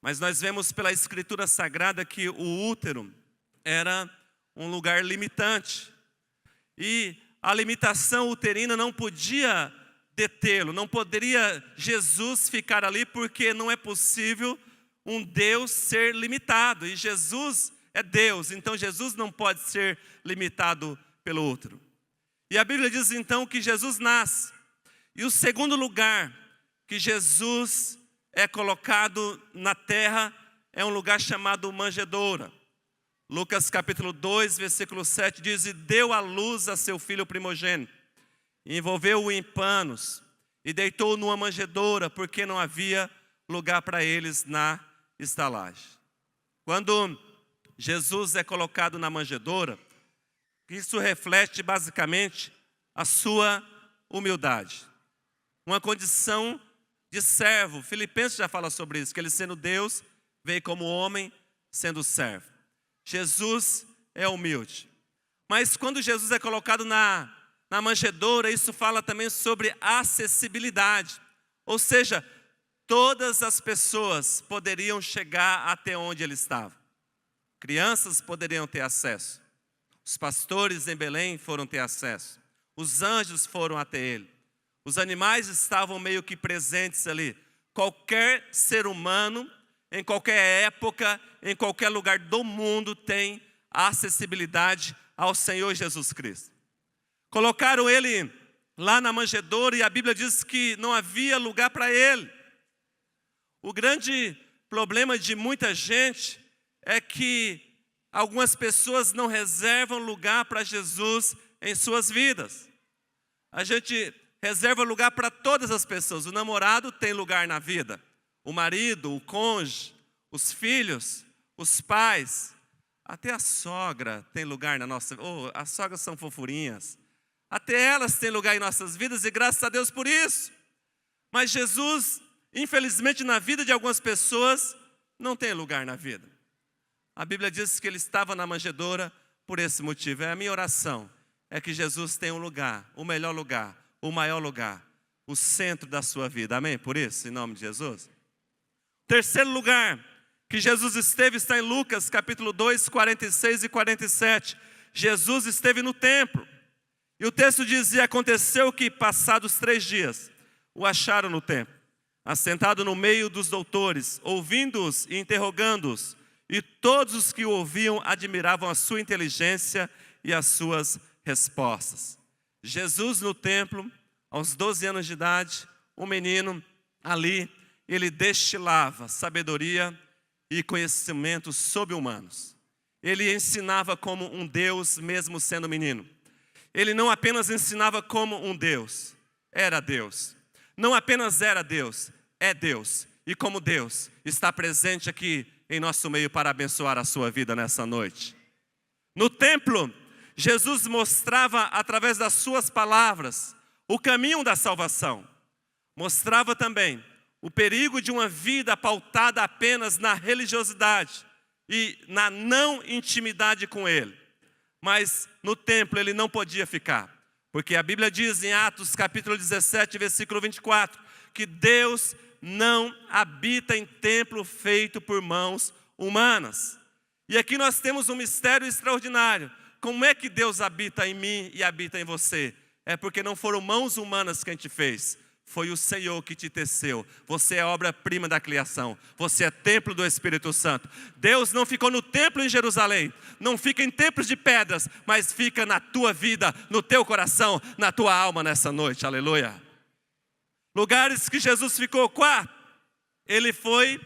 Mas nós vemos pela Escritura Sagrada que o útero era um lugar limitante. E a limitação uterina não podia detê-lo, não poderia Jesus ficar ali, porque não é possível um Deus ser limitado. E Jesus é Deus, então Jesus não pode ser limitado pelo útero. E a Bíblia diz então que Jesus nasce. E o segundo lugar que Jesus é colocado na terra é um lugar chamado manjedoura. Lucas capítulo 2, versículo 7 diz: e deu à luz a seu filho primogênito, envolveu-o em panos e deitou-o numa manjedoura, porque não havia lugar para eles na estalagem. Quando Jesus é colocado na manjedoura, isso reflete basicamente a sua humildade, uma condição de servo. Filipenses já fala sobre isso, que ele sendo Deus, veio como homem, sendo servo. Jesus é humilde. Mas quando Jesus é colocado na manjedoura, isso fala também sobre acessibilidade. Ou seja, todas as pessoas poderiam chegar até onde ele estava. Crianças poderiam ter acesso. Os pastores em Belém foram ter acesso. Os anjos foram até ele. Os animais estavam meio que presentes ali. Qualquer ser humano, em qualquer época, em qualquer lugar do mundo, tem acessibilidade ao Senhor Jesus Cristo. Colocaram ele lá na manjedoura e a Bíblia diz que não havia lugar para ele. O grande problema de muita gente é que algumas pessoas não reservam lugar para Jesus em suas vidas. A gente reserva lugar para todas as pessoas. O namorado tem lugar na vida. O marido, o cônjuge, os filhos, os pais. Até a sogra tem lugar na nossa vida. Oh, as sogras são fofurinhas. Até elas têm lugar em nossas vidas e graças a Deus por isso. Mas Jesus, infelizmente, na vida de algumas pessoas, não tem lugar na vida. A Bíblia diz que ele estava na manjedoura por esse motivo. É a minha oração, é que Jesus tenha um lugar, o melhor lugar, o maior lugar, o centro da sua vida. Amém? Por isso, em nome de Jesus. Terceiro lugar que Jesus esteve está em Lucas capítulo 2, 46 e 47. Jesus esteve no templo. E o texto dizia: aconteceu que, passados 3 dias, o acharam no templo, assentado no meio dos doutores, ouvindo-os e interrogando-os. E todos os que o ouviam admiravam a sua inteligência e as suas respostas. Jesus no templo, aos 12 anos de idade, um menino ali, ele destilava sabedoria e conhecimentos sobre-humanos. Ele ensinava como um Deus, mesmo sendo menino. Ele não apenas ensinava como um Deus, era Deus. Não apenas era Deus, é Deus. E como Deus, está presente aqui em nosso meio para abençoar a sua vida nessa noite. No templo, Jesus mostrava através das suas palavras o caminho da salvação. Mostrava também o perigo de uma vida pautada apenas na religiosidade e na não intimidade com Ele. Mas no templo ele não podia ficar, porque a Bíblia diz em Atos capítulo 17, versículo 24, que Deus não habita em templo feito por mãos humanas. E aqui nós temos um mistério extraordinário. Como é que Deus habita em mim e habita em você? É porque não foram mãos humanas que a gente fez. Foi o Senhor que te teceu. Você é obra-prima da criação. Você é templo do Espírito Santo. Deus não ficou no templo em Jerusalém. Não fica em templos de pedras, mas fica na tua vida, no teu coração, na tua alma nessa noite. Aleluia. Lugares que Jesus ficou. Quarto, ele foi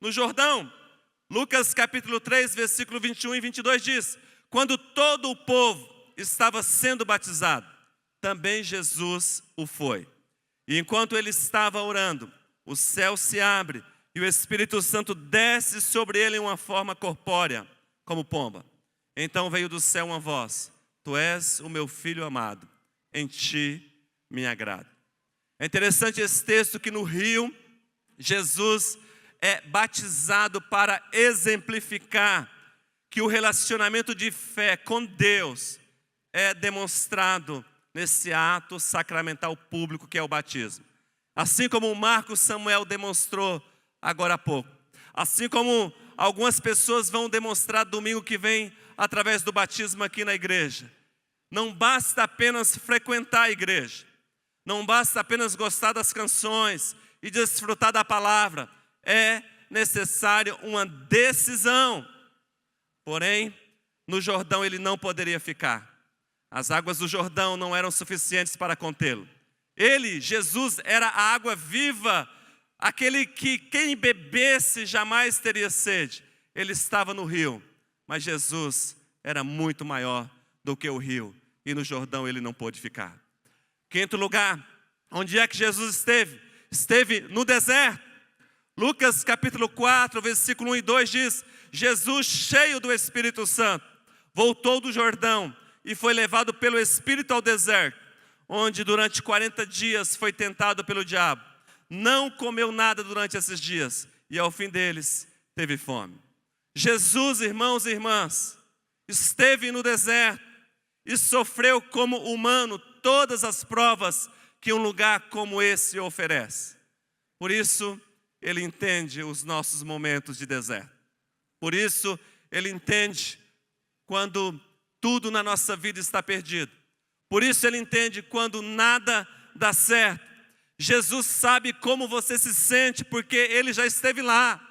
no Jordão. Lucas capítulo 3, versículo 21 e 22 diz: quando todo o povo estava sendo batizado, também Jesus o foi. E enquanto ele estava orando, o céu se abre e o Espírito Santo desce sobre ele em uma forma corpórea, como pomba. Então veio do céu uma voz: tu és o meu filho amado, em ti me agrado. É interessante esse texto que no rio, Jesus é batizado para exemplificar que o relacionamento de fé com Deus é demonstrado nesse ato sacramental público que é o batismo. Assim como o Marcos Samuel demonstrou agora há pouco. Assim como algumas pessoas vão demonstrar domingo que vem através do batismo aqui na igreja. Não basta apenas frequentar a igreja. Não basta apenas gostar das canções e desfrutar da palavra. É necessário uma decisão. Porém, no Jordão ele não poderia ficar. As águas do Jordão não eram suficientes para contê-lo. Ele, Jesus, era a água viva, aquele que quem bebesse jamais teria sede. Ele estava no rio, mas Jesus era muito maior do que o rio. E no Jordão ele não pôde ficar. Quinto lugar, onde é que Jesus esteve? Esteve no deserto. Lucas capítulo 4, versículo 1 e 2 diz: Jesus, cheio do Espírito Santo, voltou do Jordão e foi levado pelo Espírito ao deserto, onde durante 40 dias foi tentado pelo diabo. Não comeu nada durante esses dias e ao fim deles teve fome. Jesus, irmãos e irmãs, esteve no deserto e sofreu como humano todas as provas que um lugar como esse oferece. Por isso, ele entende os nossos momentos de deserto. Por isso, ele entende quando tudo na nossa vida está perdido. Por isso, ele entende quando nada dá certo. Jesus sabe como você se sente, porque ele já esteve lá.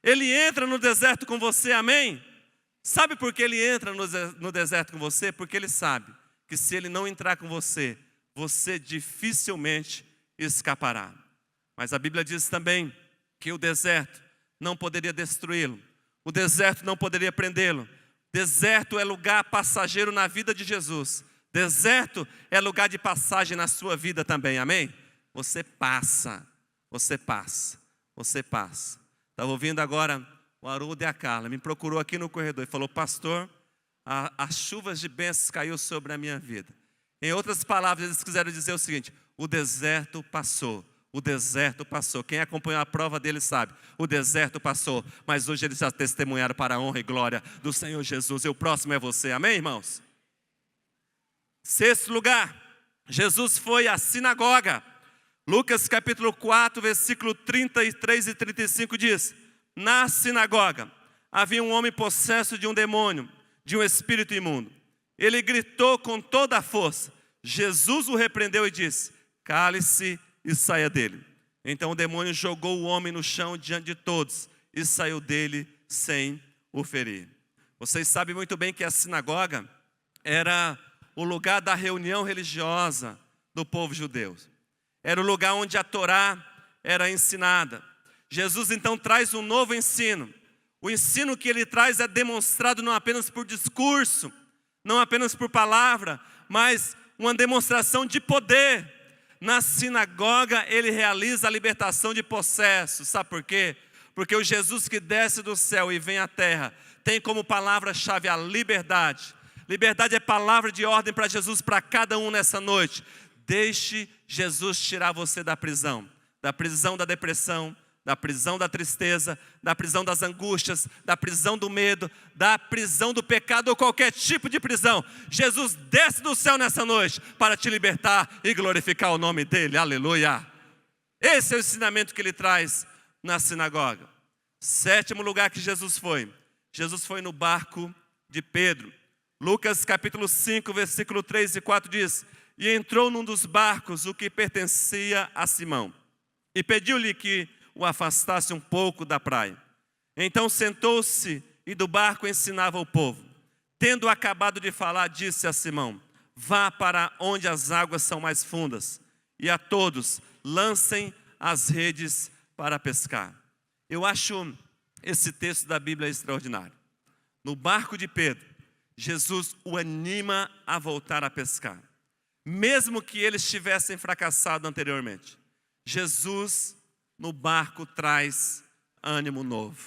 Ele entra no deserto com você, amém? Sabe por que ele entra no deserto com você? Porque ele sabe que se ele não entrar com você, você dificilmente escapará. Mas a Bíblia diz também que o deserto não poderia destruí-lo. O deserto não poderia prendê-lo. Deserto é lugar passageiro na vida de Jesus. Deserto é lugar de passagem na sua vida também, amém? Você passa, você passa, você passa. Estava ouvindo agora o Haroldo e a Carla, me procurou aqui no corredor e falou: pastor, as chuvas de bênçãos caiu sobre a minha vida. Em outras palavras, eles quiseram dizer o seguinte: o deserto passou. O deserto passou. Quem acompanhou a prova dele sabe. O deserto passou. Mas hoje eles já testemunharam para a honra e glória do Senhor Jesus. E o próximo é você. Amém, irmãos? Sexto lugar. Jesus foi à sinagoga. Lucas capítulo 4, versículo 33 e 35 diz: na sinagoga havia um homem possesso de um demônio, de um espírito imundo. Ele gritou com toda a força. Jesus o repreendeu e disse: cale-se e saia dele. Então o demônio jogou o homem no chão diante de todos e saiu dele sem o ferir. Vocês sabem muito bem que a sinagoga era o lugar da reunião religiosa do povo judeu. Era o lugar onde a Torá era ensinada. Jesus então traz um novo ensino. O ensino que ele traz é demonstrado não apenas por discurso, não apenas por palavra, mas uma demonstração de poder. Na sinagoga ele realiza a libertação de possessos. Sabe por quê? Porque o Jesus que desce do céu e vem à terra tem como palavra-chave a liberdade. Liberdade é palavra de ordem para Jesus, para cada um nessa noite. Deixe Jesus tirar você da prisão da depressão, da prisão da tristeza, da prisão das angústias, da prisão do medo, da prisão do pecado ou qualquer tipo de prisão. Jesus desce do céu nessa noite para te libertar e glorificar o nome dele, aleluia. Esse é o ensinamento que ele traz na sinagoga. Sétimo lugar que Jesus foi no barco de Pedro. Lucas capítulo 5, versículo 3 e 4 diz: e entrou num dos barcos, o que pertencia a Simão, e pediu-lhe que o afastasse um pouco da praia. Então sentou-se e do barco ensinava o povo. Tendo acabado de falar, disse a Simão: vá para onde as águas são mais fundas, e a todos lancem as redes para pescar. Eu acho esse texto da Bíblia extraordinário. No barco de Pedro, Jesus o anima a voltar a pescar. Mesmo que eles tivessem fracassado anteriormente, Jesus no barco traz ânimo novo.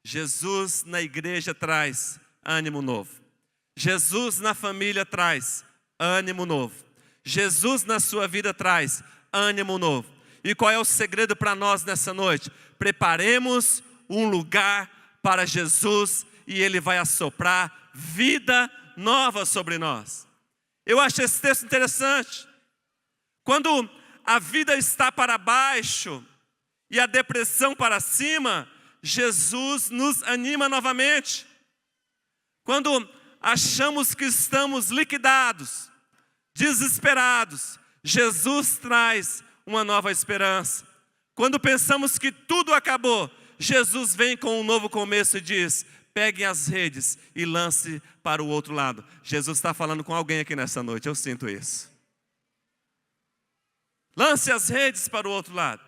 Jesus na igreja traz ânimo novo. Jesus na família traz ânimo novo. Jesus na sua vida traz ânimo novo. E qual é o segredo para nós nessa noite? Preparemos um lugar para Jesus e Ele vai assoprar vida nova sobre nós. Eu acho esse texto interessante. Quando a vida está para baixo e a depressão para cima, Jesus nos anima novamente. Quando achamos que estamos liquidados, desesperados, Jesus traz uma nova esperança. Quando pensamos que tudo acabou, Jesus vem com um novo começo e diz: peguem as redes e lance para o outro lado. Jesus está falando com alguém aqui nessa noite, eu sinto isso. Lance as redes para o outro lado.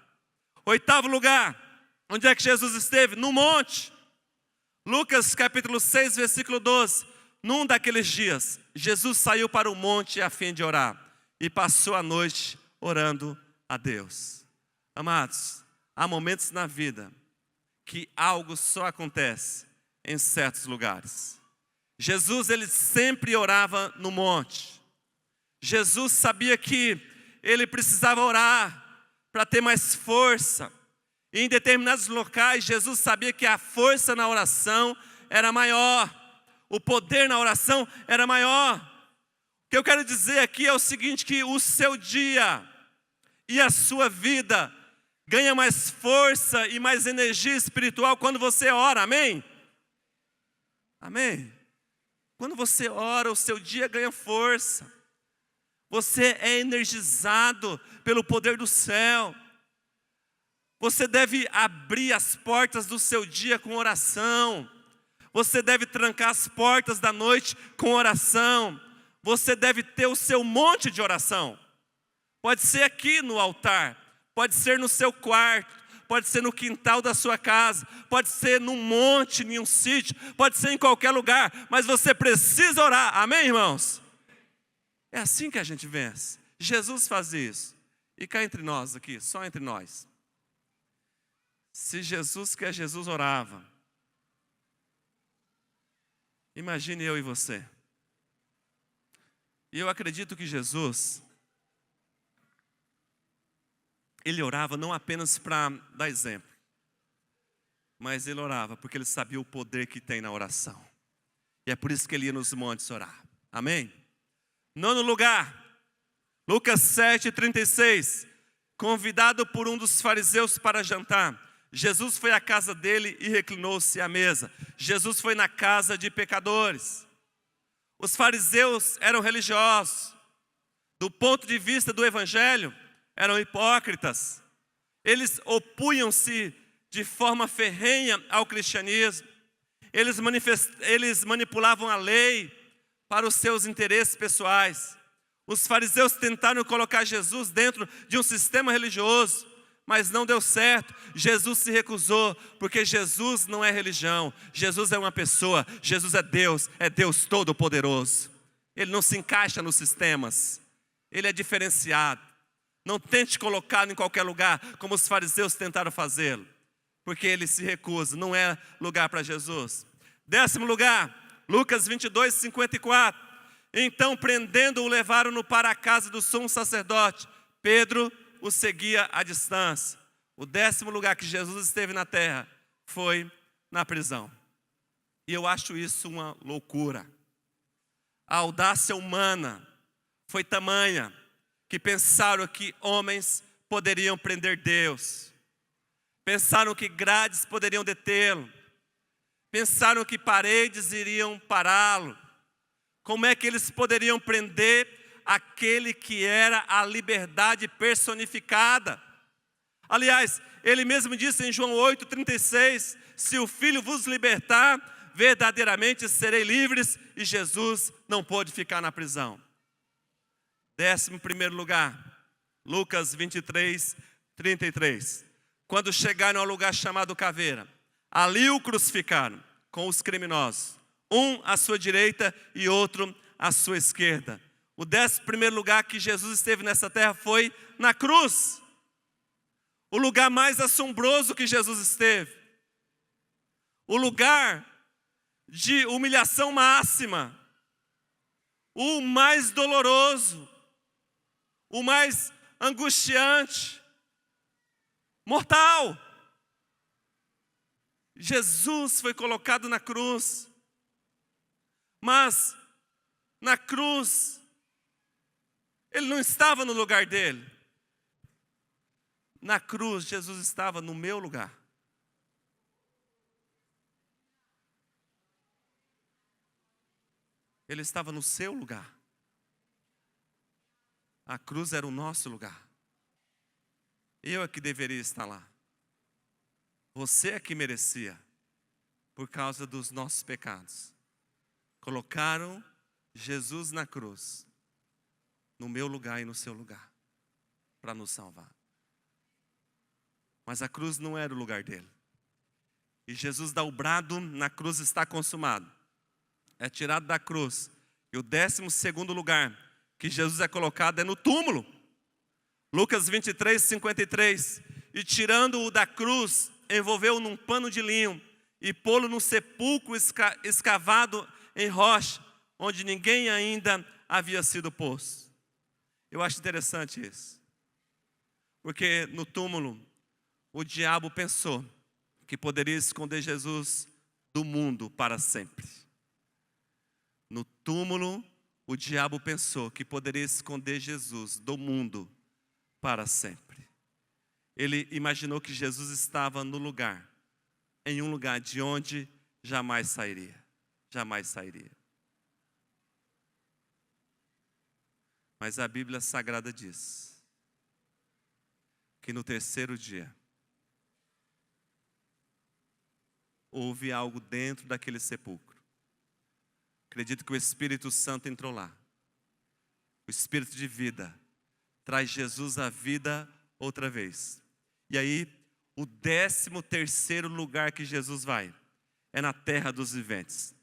8º lugar, onde é que Jesus esteve? No monte. Lucas capítulo 6, versículo 12. Num daqueles dias, Jesus saiu para o monte a fim de orar e passou a noite orando a Deus. Amados, há momentos na vida que algo só acontece em certos lugares. Jesus, ele sempre orava no monte. Jesus sabia que ele precisava orar para ter mais força. E em determinados locais, Jesus sabia que a força na oração era maior. O poder na oração era maior. O que eu quero dizer aqui é o seguinte, que o seu dia e a sua vida ganha mais força e mais energia espiritual quando você ora, amém? Amém? Quando você ora, o seu dia ganha força. Você é energizado pelo poder do céu. Você deve abrir as portas do seu dia com oração. Você deve trancar as portas da noite com oração. Você deve ter o seu monte de oração. Pode ser aqui no altar, pode ser no seu quarto, pode ser no quintal da sua casa, pode ser num monte, em um sítio, pode ser em qualquer lugar, mas você precisa orar, amém, irmãos? É assim que a gente vence. Jesus faz isso. E cá entre nós aqui, só entre nós. Se Jesus, que é Jesus, orava, imagine eu e você. E eu acredito que Jesus, ele orava não apenas para dar exemplo, mas ele orava porque ele sabia o poder que tem na oração. E é por isso que ele ia nos montes orar. Amém? 9º lugar, Lucas 7:36. Convidado por um dos fariseus para jantar, Jesus foi à casa dele e reclinou-se à mesa. Jesus foi na casa de pecadores. Os fariseus eram religiosos. Do ponto de vista do evangelho, eram hipócritas. Eles opunham-se de forma ferrenha ao cristianismo. Eles manipulavam a lei para os seus interesses pessoais. Os fariseus tentaram colocar Jesus dentro de um sistema religioso, mas não deu certo. Jesus se recusou, porque Jesus não é religião. Jesus é uma pessoa, Jesus é Deus Todo-Poderoso. Ele não se encaixa nos sistemas, ele é diferenciado. Não tente colocá-lo em qualquer lugar, como os fariseus tentaram fazê-lo, porque ele se recusa, não é lugar para Jesus. 10º lugar, Lucas 22:54. Então, prendendo-o, levaram-no para a casa do sumo sacerdote. Pedro o seguia à distância. O 10º lugar que Jesus esteve na terra foi na prisão. E eu acho isso uma loucura. A audácia humana foi tamanha que pensaram que homens poderiam prender Deus. Pensaram que grades poderiam detê-lo. Pensaram que paredes iriam pará-lo. Como é que eles poderiam prender aquele que era a liberdade personificada? Aliás, ele mesmo disse em João 8:36, se o Filho vos libertar, verdadeiramente serei livres, e Jesus não pôde ficar na prisão. 11º lugar, Lucas 23:33. Quando chegaram ao lugar chamado Caveira, ali o crucificaram com os criminosos, um à sua direita e outro à sua esquerda. O 11º lugar que Jesus esteve nessa terra foi na cruz. O lugar mais assombroso que Jesus esteve. O lugar de humilhação máxima. O mais doloroso. O mais angustiante. Mortal. Jesus foi colocado na cruz. Mas na cruz, ele não estava no lugar dele. Na cruz, Jesus estava no meu lugar. Ele estava no seu lugar. A cruz era o nosso lugar. Eu é que deveria estar lá. Você é que merecia, por causa dos nossos pecados. Colocaram Jesus na cruz, no meu lugar e no seu lugar, para nos salvar. Mas a cruz não era o lugar dele. E Jesus dá o brado, na cruz está consumado. É tirado da cruz. E o 12º lugar que Jesus é colocado é no túmulo. Lucas 23, 53. E tirando-o da cruz, envolveu-o num pano de linho e pô-lo num sepulcro escavado em rocha, onde ninguém ainda havia sido posto. Eu acho interessante isso. Porque no túmulo, o diabo pensou que poderia esconder Jesus do mundo para sempre. No túmulo, o diabo pensou que poderia esconder Jesus do mundo para sempre. Ele imaginou que Jesus estava no lugar, em um lugar de onde jamais sairia. Jamais sairia. Mas a Bíblia Sagrada diz que no 3º dia, houve algo dentro daquele sepulcro. Acredito que o Espírito Santo entrou lá. O Espírito de vida traz Jesus à vida outra vez. E aí, o 13º lugar que Jesus vai é na terra dos viventes.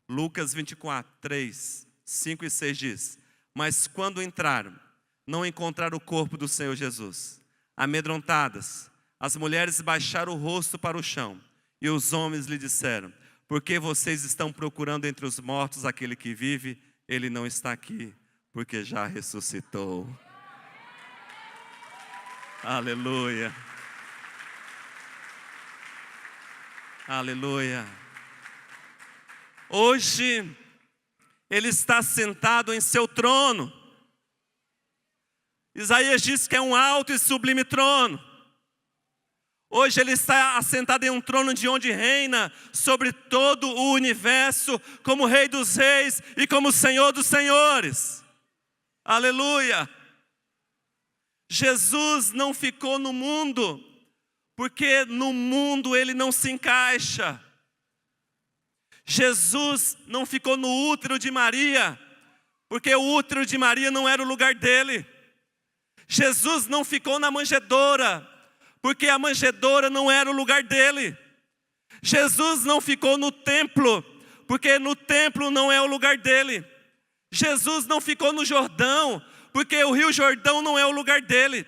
Lucas 24, 3, 5 e 6 diz: mas quando entraram, não encontraram o corpo do Senhor Jesus. Amedrontadas, as mulheres baixaram o rosto para o chão. E os homens lhe disseram: por que vocês estão procurando entre os mortos aquele que vive? Ele não está aqui, porque já ressuscitou. Aleluia. Aleluia. Hoje, Ele está sentado em seu trono. Isaías diz que é um alto e sublime trono. Hoje Ele está assentado em um trono de onde reina sobre todo o universo, como Rei dos Reis e como Senhor dos Senhores. Aleluia. Jesus não ficou no mundo, porque no mundo Ele não se encaixa. Jesus não ficou no útero de Maria, porque o útero de Maria não era o lugar dele. Jesus não ficou na manjedoura, porque a manjedoura não era o lugar dele. Jesus não ficou no templo, porque no templo não é o lugar dele. Jesus não ficou no Jordão, porque o Rio Jordão não é o lugar dele.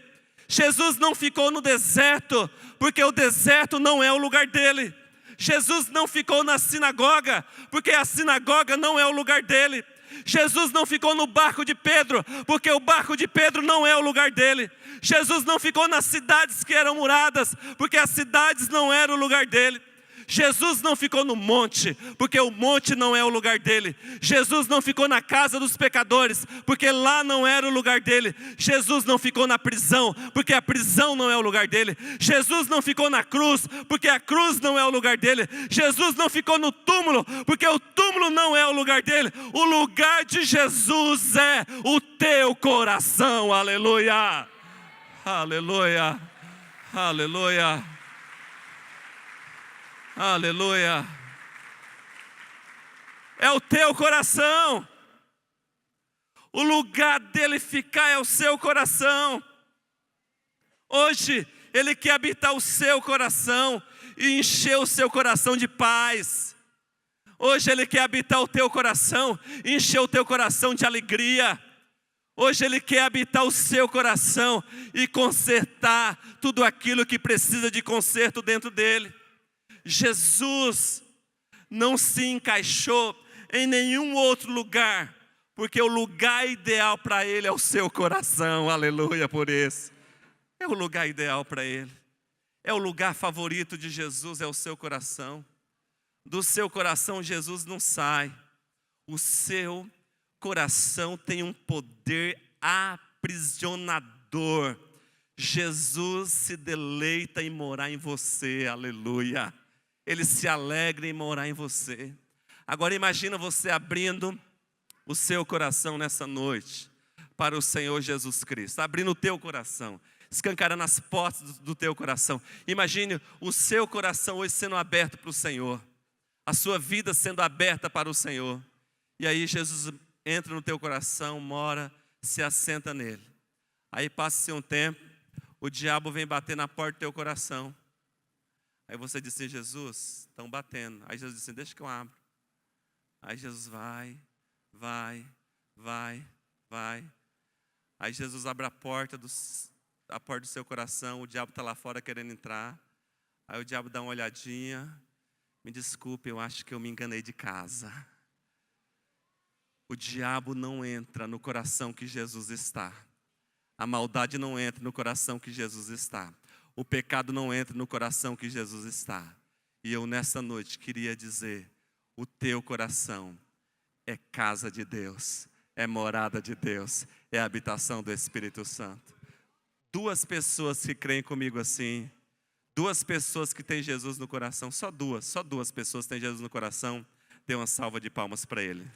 Jesus não ficou no deserto, porque o deserto não é o lugar dele. Jesus não ficou na sinagoga, porque a sinagoga não é o lugar dele. Jesus não ficou no barco de Pedro, porque o barco de Pedro não é o lugar dele. Jesus não ficou nas cidades que eram muradas, porque as cidades não eram o lugar dele. Jesus não ficou no monte, porque o monte não é o lugar dele. Jesus não ficou na casa dos pecadores, porque lá não era o lugar dele. Jesus não ficou na prisão, porque a prisão não é o lugar dele. Jesus não ficou na cruz, porque a cruz não é o lugar dele. Jesus não ficou no túmulo, porque o túmulo não é o lugar dele. O lugar de Jesus é o teu coração. Aleluia, aleluia, aleluia. Aleluia. É o teu coração. O lugar dele ficar é o seu coração. Hoje, Ele quer habitar o seu coração e encher o seu coração de paz. Hoje Ele quer habitar o teu coração e encher o teu coração de alegria. Hoje Ele quer habitar o seu coração e consertar tudo aquilo que precisa de conserto dentro dele. Jesus não se encaixou em nenhum outro lugar, porque o lugar ideal para Ele é o seu coração. Aleluia por isso. É o lugar ideal para Ele. É o lugar favorito de Jesus, é o seu coração. Do seu coração Jesus não sai. O seu coração tem um poder aprisionador. Jesus se deleita em morar em você. Aleluia. Ele se alegra em morar em você. Agora imagina você abrindo o seu coração nessa noite para o Senhor Jesus Cristo, abrindo o teu coração, escancarando as portas do teu coração. Imagine o seu coração hoje sendo aberto para o Senhor, a sua vida sendo aberta para o Senhor. E aí Jesus entra no teu coração, mora, se assenta nele. Aí passa-se um tempo, o diabo vem bater na porta do teu coração. Aí você diz assim: Jesus, estão batendo. Aí Jesus diz assim: deixa que eu abro. Aí Jesus vai. Aí Jesus abre a porta do seu coração, o diabo está lá fora querendo entrar. Aí o diabo dá uma olhadinha: me desculpe, eu acho que eu me enganei de casa. O diabo não entra no coração que Jesus está. A maldade não entra no coração que Jesus está. O pecado não entra no coração que Jesus está. E eu nessa noite queria dizer: o teu coração é casa de Deus, é morada de Deus, é a habitação do Espírito Santo. 2 pessoas que creem comigo assim, 2 pessoas que têm Jesus no coração, só duas pessoas que têm Jesus no coração, dê uma salva de palmas para ele.